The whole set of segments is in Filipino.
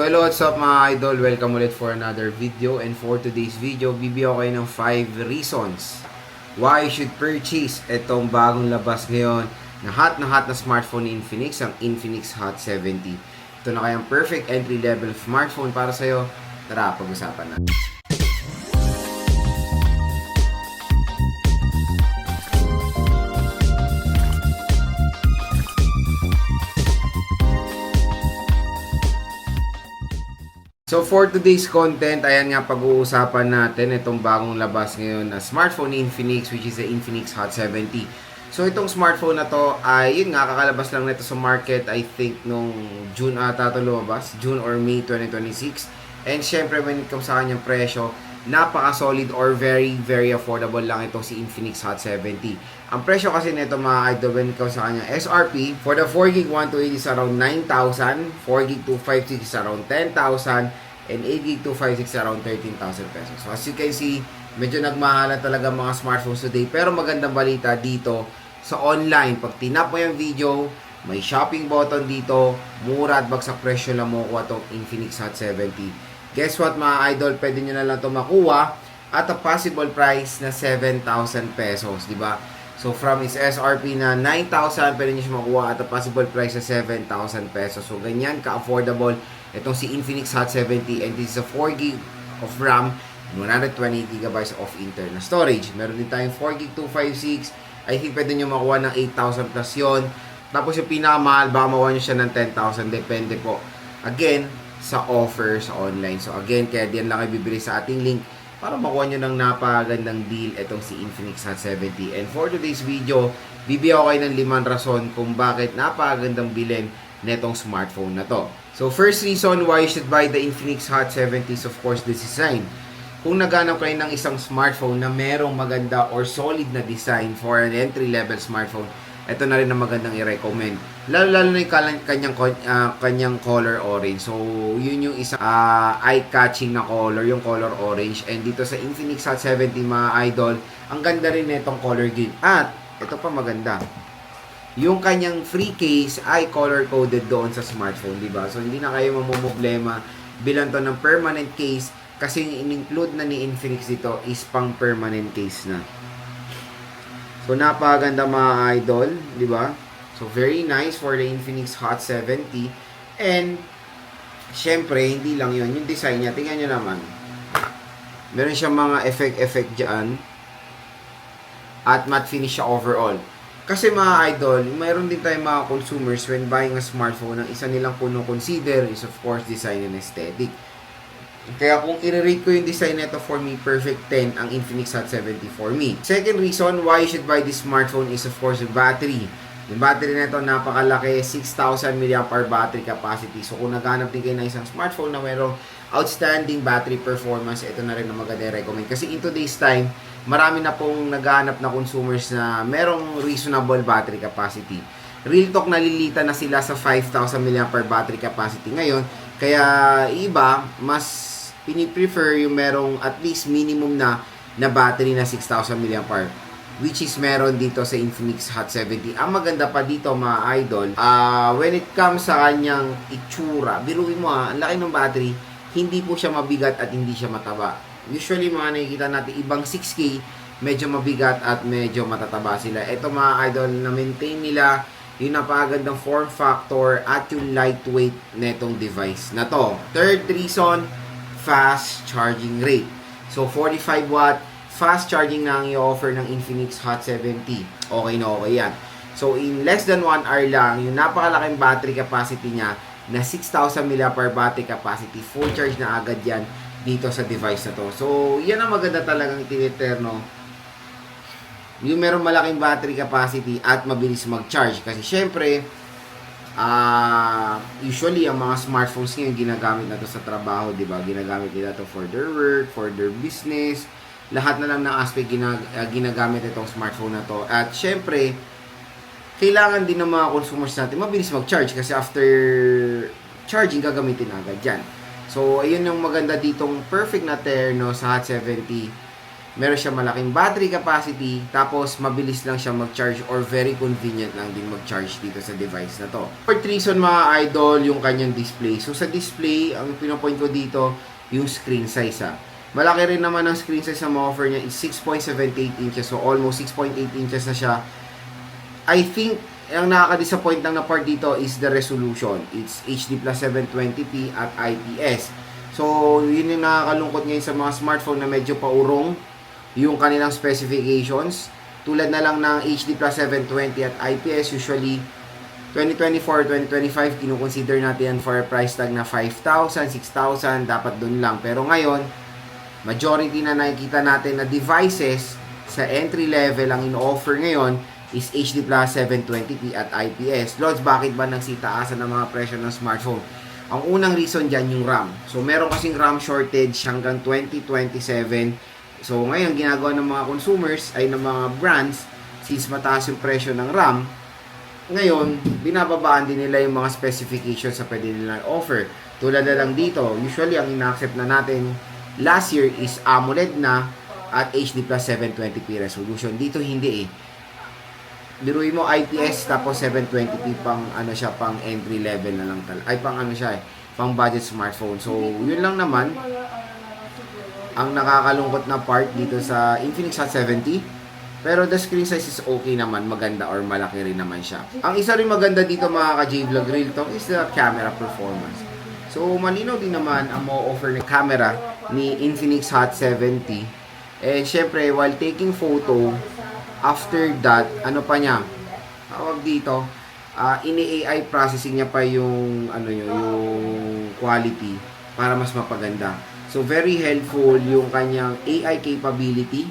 hello, what's up mga idol? Welcome ulit for another video. And for today's video, bibigyan ko kayo ng 5 reasons why you should purchase itong bagong labas ngayon na hot na smartphone ni Infinix, ang Infinix Hot 70. Ito na kayang perfect entry-level smartphone para sa'yo. Tara, pag-usapan na. So for today's content, ayan nga pag-uusapan natin itong bagong labas ngayon na smartphone ni Infinix, which is the Infinix Hot 70. So itong smartphone na to ay yun nga, kakalabas lang nito sa market, I think nung June ata ito lumabas, June or May 2026. And syempre when it comes sa kanyang presyo, napaka-solid or very affordable lang itong si Infinix Hot 70. Ang presyo kasi nito mga idol when it comes sa kanyang SRP, for the 4GB 128 is around 9,000, 4GB 256 is around 10,000, and 8GB 256 is around 13,000 pesos. So as you can see, medyo nagmahalan talaga mga smartphones today. Pero magandang balita dito sa online. Pag tinap mo yung video, may shopping button dito, mura at bagsak presyo lang mo kuha itong Infinix Hot 70. Guess what mga idol, pwede nyo na lang ito makuha at a possible price na 7,000 pesos, di ba? So from its SRP na 9,000, pwede nyo siya makuha at a possible price na 7,000 pesos. So ganyan ka-affordable itong si Infinix Hot 70, and this is a 4GB of RAM and 128GB of internal storage. Meron din tayong 4GB 256. I think pwede nyo makuha ng 8,000 plus yun. Tapos yung pinakamahal, baka makuha nyo siya ng 10,000. Depende po. Again, sa offer sa online. So again, kaya diyan lang kayo bibili sa ating link para makuha nyo ng napagandang deal itong si Infinix Hot 70. And for today's video, bibigyan ko kayo ng 5 rason kung bakit napagandang bilhin netong smartphone na to. So first reason why you should buy the Infinix Hot 70 is of course the design. Kung naghanap kayo ng isang smartphone na merong maganda or solid na design for an entry-level smartphone, ito na rin ang magandang i-recommend. Lalo na yung kanyang color orange. So, yun yung isang eye-catching na color, yung color orange. And dito sa Infinix Hot 70 mga idol, ang ganda rin nitong color green. At, ito pa maganda. Yung kanyang free case ay color-coded doon sa smartphone, diba? So, hindi na kayo mamumblema bilang to ng permanent case kasi in-include na ni Infinix dito is pang permanent case na. So, napakaganda mga idol, di ba? So, very nice for the Infinix Hot 70. And, syempre, hindi lang yun. Yung design niya, tingnan nyo naman. Meron siyang mga effect dyan. At matte finish siya overall. Kasi mga idol, mayroon din tayong mga consumers when buying a smartphone, ang isa nilang consider is of course design and aesthetic. Kaya kung i-rate ko yung design nito, for me, perfect 10 ang Infinix Hot 70 for me. Second reason why you should buy this smartphone is of course the battery. Yung battery nito napakalaki, 6,000 mAh battery capacity. So kung naghanap din kayo ng isang smartphone na mayroong outstanding battery performance, ito na rin ang maganda recommend. Kasi in today's time, marami na pong naghahanap na consumers na merong reasonable battery capacity. Real talk, nalilita na sila sa 5,000 mAh battery capacity ngayon. Kaya iba, mas piniprefer yung merong at least minimum na battery na 6,000 mAh, which is meron dito sa Infinix Hot 70. Ang maganda pa dito mga idol, when it comes sa kanyang itsura, biruin mo ang laki ng battery, hindi po siya mabigat at hindi siya mataba. Usually mga nakikita natin ibang 6K, medyo mabigat at medyo matataba sila. Ito mga idol, na maintain nila yung napakagandang form factor at yung lightweight netong device na to. Third reason, fast charging rate. So 45 watt fast charging na ang i-offer ng Infinix Hot 70. Okay na okay yan. So in less than 1 hour lang, yung napakalaking battery capacity niya na 6,000 mAh battery capacity, full charge na agad yan dito sa device na to. So yan ang maganda talagang tiniterno, yung meron malaking battery capacity at mabilis mag-charge. Kasi syempre, usually ang mga smartphones ngayon ginagamit na to sa trabaho, di ba? Ginagamit nila to for their work, for their business, lahat na lang ng aspect ginagamit itong smartphone na to. At syempre, kailangan din ng mga consumers natin mabilis mag-charge kasi after charging gagamitin agad yan. So ayun yung maganda ditong perfect na terno sa Hot 70. meron siya malaking battery capacity, tapos mabilis lang siya mag-charge or very convenient lang din mag-charge dito sa device na to. Fourth reason mga idol, yung kanyang display. So sa display, ang pinopoint ko dito, yung screen size Malaki rin naman ang screen size na ma-offer niya is 6.78 inches. So almost 6.8 inches na siya. I think, ang nakaka-disappoint lang na part dito is the resolution. It's HD plus 720p at IPS. So, yun yung nakakalungkot ngayon sa mga smartphone na medyo paurong yung kanilang specifications. Tulad na lang ng HD plus 720 at IPS, usually 2024, 2025, kinukonsider natin yan for a price tag na 5,000, 6,000, dapat dun lang. Pero ngayon, majority na nakikita natin na devices sa entry level ang in-offer ngayon is HD plus 720p at IPS. Lods, bakit ba nagsitaasan ng mga presyo ng smartphone? Ang unang reason dyan yung RAM. So, meron kasing RAM shortage hanggang 2027. So, ngayon, ginagawa ng mga consumers ay ng mga brands, since mataas yung presyo ng RAM, ngayon, binababaan din nila yung mga specifications sa pwede nila offer. Tulad na lang dito, usually, ang ina-accept na natin last year is AMOLED na at HD plus 720p resolution. Dito hindi Biruin mo IPS tapos 720p pang pang entry level na lang pang pang budget smartphone. So, yun lang naman ang nakakalungkot na part dito sa Infinix Hot 70. Pero the screen size is okay naman, maganda or malaki rin naman siya. Ang isa rin maganda dito mga ka-J-Vlog Real Talk is the camera performance. So, malinaw din naman ang mo-offer na camera ni Infinix Hot 70. And syempre, while taking photo, after that, tawag dito, ini-AI processing niya pa yung, yung quality para mas mapaganda. So, very helpful yung kanyang AI capability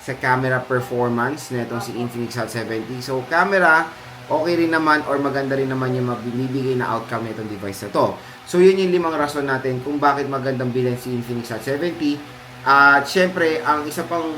sa camera performance na itong si Infinix Hot 70. So, camera, okay rin naman or maganda rin naman yung mabibigay na outcome na itong device na to. So, yun yung 5 rason natin kung bakit magandang bilhin si Infinix Hot 70. At syempre, ang isa pang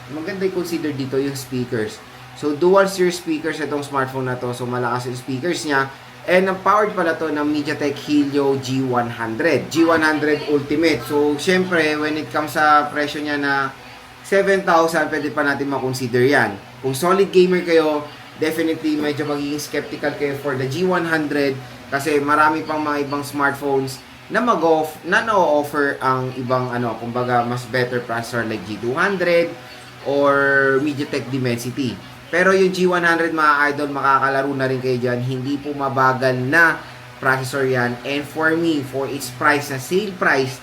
maganda i-consider dito yung speakers. So, dual series speakers itong smartphone na to. So, malakas yung speakers niya. And ang powered pala to ng MediaTek Helio G100. G100 Ultimate. So, syempre, when it comes sa presyo niya na 7,000, pwede pa natin makonsider yan. Kung solid gamer kayo, definitely medyo magiging skeptical kayo for the G100 kasi marami pang mga ibang smartphones na na-offer ang ibang kumbaga mas better processor like G200 or MediaTek Dimensity. Pero yung G100 mga idol, makakalaro na rin kayo dyan. Hindi po mabagal na processor yan. And for me, for its price na sale price,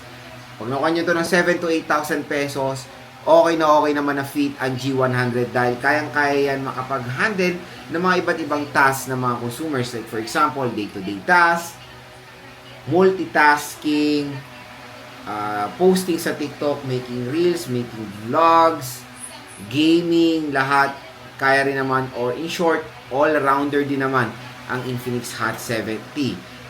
pag nakuha nyo ito ng 7,000 to 8,000 pesos, okay naman na fit ang G100 dahil kayang-kaya yan makapag-handle ng mga iba't ibang tasks ng mga consumers. Like for example, day-to-day tasks, multitasking, posting sa TikTok, making reels, making vlogs, gaming, lahat kaya rin naman, or in short, all-rounder din naman ang Infinix Hot 70.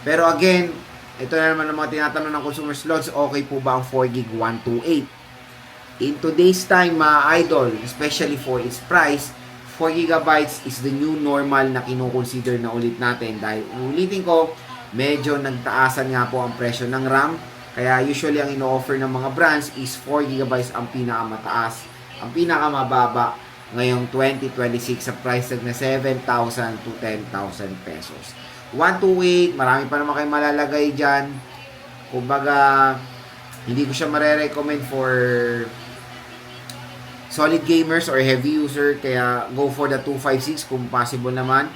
Pero again, ito na naman ang mga tinatanong ng consumer slots, okay po ba ang 4GB 128? In today's time mga idol, especially for its price, 4GB is the new normal na kinukonsider na ulit natin. Dahil ulitin ko, medyo nagtaasan nga po ang presyo ng RAM. Kaya usually ang ino-offer ng mga brands is 4GB ang pinakamataas, ang pinakamababa ngayong 2026 sa price tag na 7,000 to 10,000 pesos. 128, marami pa naman kayo malalagay dyan. Kumbaga, hindi ko siya marirecommend for solid gamers or heavy user, kaya go for the 256 kung possible naman.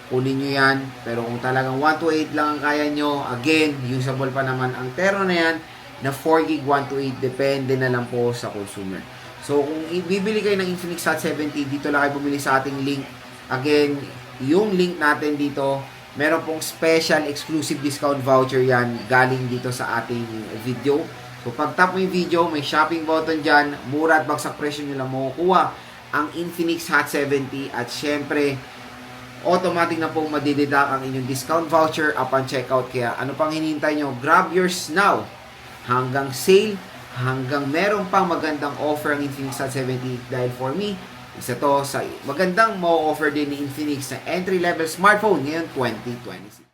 Kunin nyo yan. Pero kung talagang 128 lang ang kaya nyo, again, usable pa naman ang Tero na yan na 4GB 128, depende na lang po sa consumer. So, kung ibibili kayo ng Infinix Hot 70, dito lang kayo bumili sa ating link. Again, yung link natin dito, meron pong special exclusive discount voucher yan galing dito sa ating video. So, pag tap mo yung video, may shopping button dyan, mura at bagsak presyo nyo lang makukuha ang Infinix Hot 70 at syempre, automatic na pong madideduct ang inyong discount voucher upon checkout. Kaya ano pang hinihintay nyo? Grab yours now. Hanggang sale, hanggang meron pang magandang offer ang Infinix Hot 70 dahil for me, isa to sa magandang ma-offer din ni Infinix na entry-level smartphone ngayon 2026.